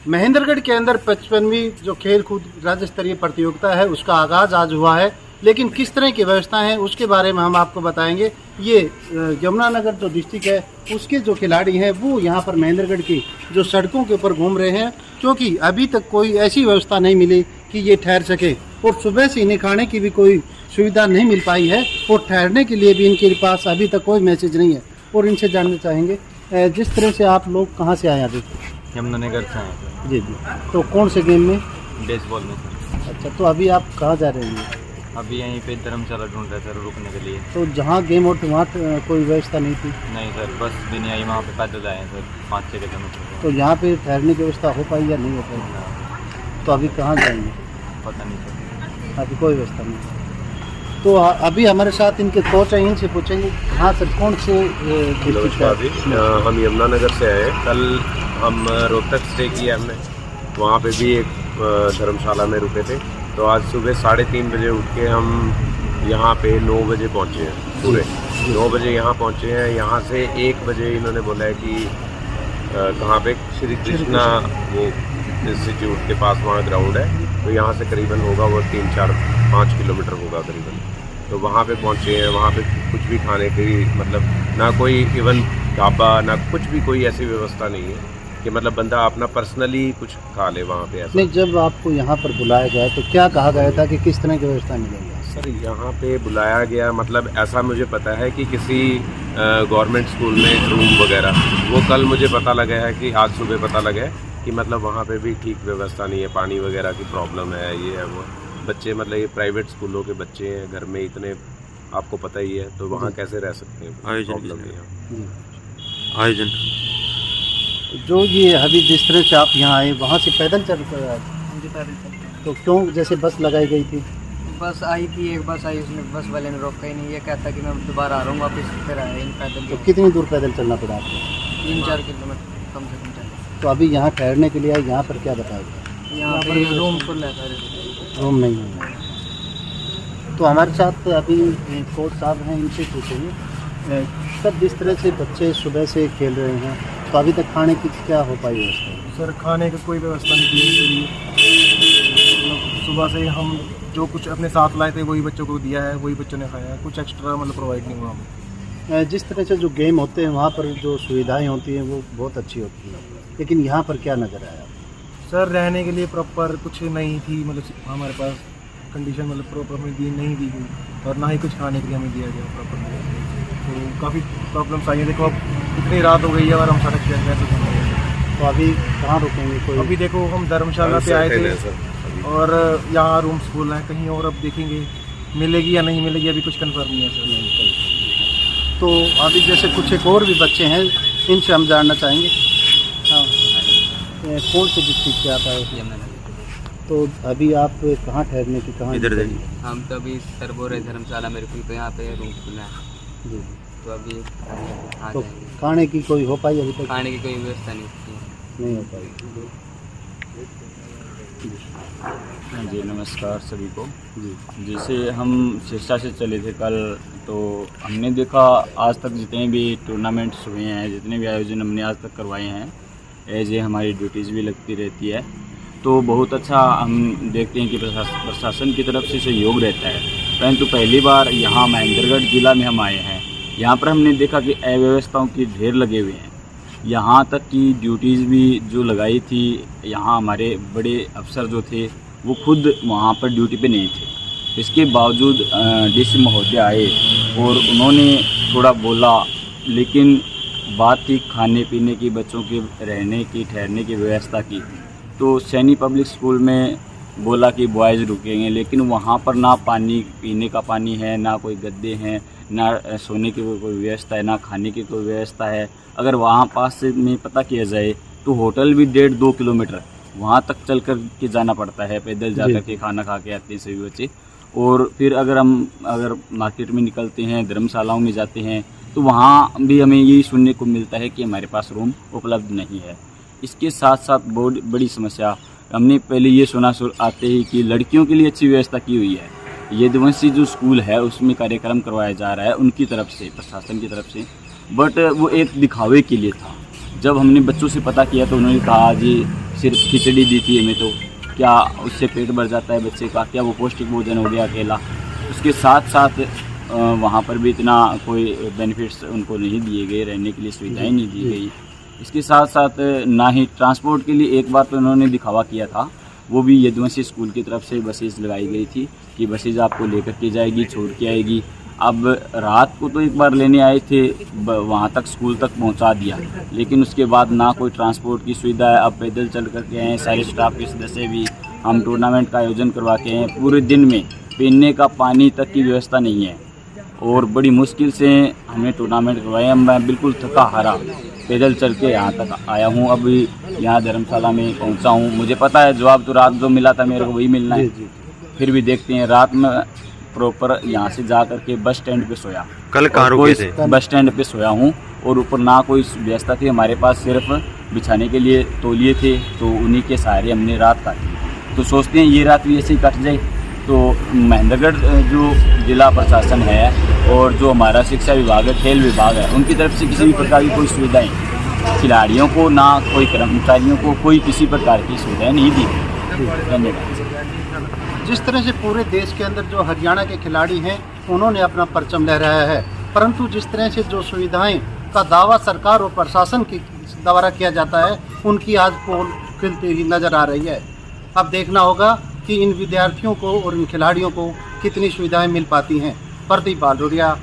महेंद्रगढ़ के अंदर 55वीं जो खेल कूद राज्य स्तरीय प्रतियोगिता है उसका आगाज़ आज हुआ है, लेकिन किस तरह की व्यवस्था है उसके बारे में हम आपको बताएंगे। ये यमुनानगर जो डिस्ट्रिक्ट है उसके जो खिलाड़ी हैं वो यहाँ पर महेंद्रगढ़ की जो सड़कों के ऊपर घूम रहे हैं, क्योंकि अभी तक कोई ऐसी व्यवस्था नहीं मिली कि ये ठहर सके और सुबह से इन्हें खाने की भी कोई सुविधा नहीं मिल पाई है और ठहरने के लिए भी इनके पास अभी तक कोई मैसेज नहीं है। और इनसे जानना चाहेंगे जिस तरह से आप लोग कहाँ से आए अभी? यमुनानगर से आए जी जी। तो कौन से गेम में? बेसबॉल में सर। अच्छा, तो अभी आप कहाँ जा रहे हैं? अभी यहीं पे धर्मशाला ढूंढ रहे सर रुकने के लिए। तो जहाँ गेम हो तो वहाँ कोई व्यवस्था नहीं थी? नहीं सर, बस भी नहीं आई, वहाँ पे पैदल आए हैं सर 5-6 किलोमीटर। तो यहाँ पे ठहरने की व्यवस्था हो पाई या नहीं हो पाई? तो अभी कहाँ जाएंगे? पता नहीं सर, अभी कोई व्यवस्था नहीं। तो अभी हमारे साथ इनके कोच हैं, इनसे पूछेंगे। हाँ सर, कौन से डिस्ट्रिक्ट से? हम यमुनानगर से आए। कल हम रोहतक स्टे किया हमने, वहाँ पे भी एक धर्मशाला में रुके थे। तो आज सुबह 3:30 बजे उठ के हम यहाँ पे 9 बजे पहुँचे हैं, पूरे 9 बजे यहाँ पहुँचे हैं। यहाँ से 1 बजे इन्होंने बोला है कि कहाँ पे श्री कृष्णा वो इंस्टीट्यूट के पास वहाँ ग्राउंड है, तो यहाँ से करीबन होगा वो 3-4-5 किलोमीटर होगा करीबन। तो वहाँ पे पहुँचे हैं। वहाँ पे कुछ भी खाने की मतलब ना कोई इवन ढाबा ना कुछ भी कोई ऐसी व्यवस्था नहीं है कि मतलब बंदा अपना पर्सनली कुछ खा ले वहाँ पे। ऐसा नहीं, जब आपको यहाँ पर बुलाया गया तो क्या कहा गया था कि किस तरह की व्यवस्था मिलेगी? सर यहाँ पे बुलाया गया मतलब ऐसा मुझे पता है कि किसी गवर्नमेंट स्कूल में रूम वगैरह, वो कल मुझे पता लगा है कि आज सुबह पता लगा है कि मतलब वहाँ पे भी ठीक व्यवस्था नहीं है, पानी वगैरह की प्रॉब्लम है, ये है वो। बच्चे मतलब ये प्राइवेट स्कूलों के बच्चे हैं, घर में इतने आपको पता ही है, तो वहाँ कैसे रह सकते हैं? प्रॉब्लम है आयोजन। जो ये अभी जिस तरह से आप यहाँ आए वहाँ से पैदल चल कर आए? मुझे पैदल चलते। तो क्यों, जैसे बस लगाई गई थी? बस आई थी, एक बस आई, उसने बस वाले ने रोका ही नहीं। ये कहता कि मैं दोबारा आ रहा हूँ वापस, फिर आया इन पैदल। तो कितनी दूर पैदल चलना पड़ा आपको? 3-4 किलोमीटर कम से कम चले। तो अभी यहाँ ठहरने के लिए आए, यहाँ पर क्या बताया गया? यहाँ पर रूम फुल है सारे, रूम नहीं है। तो हमारे साथ अभी कोच साहब हैं, इनसे पूछेंगे। सर, जिस तरह से बच्चे सुबह से खेल रहे हैं तो अभी तक खाने की क्या हो पाई व्यवस्था? सर खाने की कोई व्यवस्था नहीं थी इनके लिए। मतलब सुबह से हम जो कुछ अपने साथ लाए थे वही बच्चों को दिया है, वही बच्चों ने खाया है, कुछ एक्स्ट्रा मतलब प्रोवाइड नहीं हुआ हमें। जिस तरह से जो गेम होते हैं वहाँ पर जो सुविधाएं होती हैं वो बहुत अच्छी होती हैं, लेकिन यहाँ पर क्या नज़र आया? सर रहने के लिए प्रॉपर कुछ नहीं थी, मतलब हमारे पास कंडीशन मतलब प्रॉपर हमें दी नहीं दी गई, और ना ही कुछ खाने के लिए हमें दिया गया प्रॉपर। तो काफ़ी प्रॉब्लम्स आई हैं। देखो अब इतनी रात हो गई है और हम सड़क पे कैसे घूमेंगे? तो अभी कहाँ रुकेंगे? कोई अभी देखो हम धर्मशाला पे आए थे और यहाँ रूम स्कूल है कहीं और, अब देखेंगे मिलेगी या नहीं मिलेगी, अभी कुछ कंफर्म नहीं है सर। तो अभी जैसे कुछ एक और भी बच्चे हैं, इनसे हम जानना चाहेंगे। हाँ, कौन से डिस्ट्रिक्ट से आता है? यमुनानगर। तो अभी आप कहाँ ठहरने की कहाँ? इधर हम तो अभी सर बोल रहे धर्मशाला मेरे को, तो यहाँ पे रूम खुला है, जी। तो अभी आ तो जाएंगे। खाने की कोई हो पाई अभी तक? खाने की कोई व्यवस्था नहीं थी। नहीं हो पाई। जी नमस्कार सभी को। जी। जैसे हम सिरसा से चले थे कल, तो हमने देखा आज तक जितने भी टूर्नामेंट्स हुए हैं, जितने भी आयोजन हमने आज तक करवाए हैं, एज ए हमारी ड्यूटीज़ भी लगती रहती है, तो बहुत अच्छा हम देखते हैं कि प्रशासन की तरफ से सहयोग रहता है। परंतु पहली बार यहाँ महेंद्रगढ़ ज़िला में हम आए हैं, यहाँ पर हमने देखा कि अव्यवस्थाओं की ढेर लगे हुए हैं। यहाँ तक कि ड्यूटीज़ भी जो लगाई थी, यहाँ हमारे बड़े अफसर जो थे वो खुद वहाँ पर ड्यूटी पे नहीं थे। इसके बावजूद डीसी महोदय आए और उन्होंने थोड़ा बोला, लेकिन बात थी खाने पीने की, बच्चों के रहने की, ठहरने की व्यवस्था की। तो सैनी पब्लिक स्कूल में बोला कि बॉयज़ रुकेंगे, लेकिन वहाँ पर ना पानी पीने का पानी है, ना कोई गद्दे हैं, ना सोने की कोई व्यवस्था है, ना खाने की कोई व्यवस्था है। अगर वहाँ पास से में पता किया जाए तो होटल भी 1.5-2 किलोमीटर वहाँ तक चल कर के जाना पड़ता है, पैदल जा कर के खाना खा के आते हैं सभी बच्चे। और फिर अगर मार्केट में निकलते हैं, धर्मशालाओं में जाते हैं, तो वहाँ भी हमें यही सुनने को मिलता है कि हमारे पास रूम उपलब्ध नहीं है। इसके साथ साथ बहुत बड़ी समस्या हमने पहले ये सुना आते ही कि लड़कियों के लिए अच्छी व्यवस्था की हुई है। यदुवंशी जो स्कूल है उसमें कार्यक्रम करवाया जा रहा है उनकी तरफ से, प्रशासन की तरफ से, बट वो एक दिखावे के लिए था। जब हमने बच्चों से पता किया तो उन्होंने कहा जी सिर्फ खिचड़ी दी थी हमें, तो क्या उससे पेट भर जाता है बच्चे का? क्या वो पौष्टिक भोजन हो गया अकेला? उसके साथ साथ वहाँ पर भी इतना कोई बेनिफिट्स उनको नहीं दिए गए, रहने के लिए सुविधाएं नहीं दी गई। इसके साथ साथ ना ही ट्रांसपोर्ट के लिए एक बार तो उन्होंने दिखावा किया था, वो भी यदुवंशी स्कूल की तरफ से बसेस लगाई गई थी कि बसेज आपको लेकर के जाएगी, छोड़ के आएगी। अब रात को तो एक बार लेने आए थे, वहाँ तक स्कूल तक पहुँचा दिया, लेकिन उसके बाद ना कोई ट्रांसपोर्ट की सुविधा है। अब पैदल चल कर के आए, सारे स्टाफ के सदस्य भी। हम टूर्नामेंट का आयोजन करवा के हैं, पूरे दिन में पीने का पानी तक की व्यवस्था नहीं है और बड़ी मुश्किल से हमने टूर्नामेंट करवाया। मैं बिल्कुल थका हारा पैदल चल के यहाँ तक आया हूँ। अब यहाँ धर्मशाला में पहुँचा हूँ। मुझे पता है जवाब तो रात जो मिला था मेरे को वही मिलना है, फिर भी देखते हैं। रात में प्रॉपर यहाँ से जा कर के बस स्टैंड पे सोया। कल कहाँ रुके थे? बस स्टैंड पे सोया हूँ और ऊपर ना कोई व्यवस्था थी। हमारे पास सिर्फ बिछाने के लिए तौलिए थे, तो उन्हीं के सहारे हमने रात काटी। तो सोचते हैं ये रात भी ऐसे ही कट जाए। तो महेंद्रगढ़ जो जिला प्रशासन है और जो हमारा शिक्षा विभाग है, खेल विभाग है, उनकी तरफ से किसी भी प्रकार की कोई सुविधाएं खिलाड़ियों को ना कोई कर्मचारियों को कोई किसी प्रकार की सुविधाएं नहीं दी। धन्यवाद। जिस तरह से पूरे देश के अंदर जो हरियाणा के खिलाड़ी हैं उन्होंने अपना परचम लहराया है, परंतु जिस तरह से जो सुविधाएं का दावा सरकार और प्रशासन के द्वारा किया जाता है, उनकी आज पोल खिलती ही नजर आ रही है। अब देखना होगा कि इन विद्यार्थियों को और इन खिलाड़ियों को कितनी सुविधाएं मिल पाती हैं। प्रदीप बालोरिया।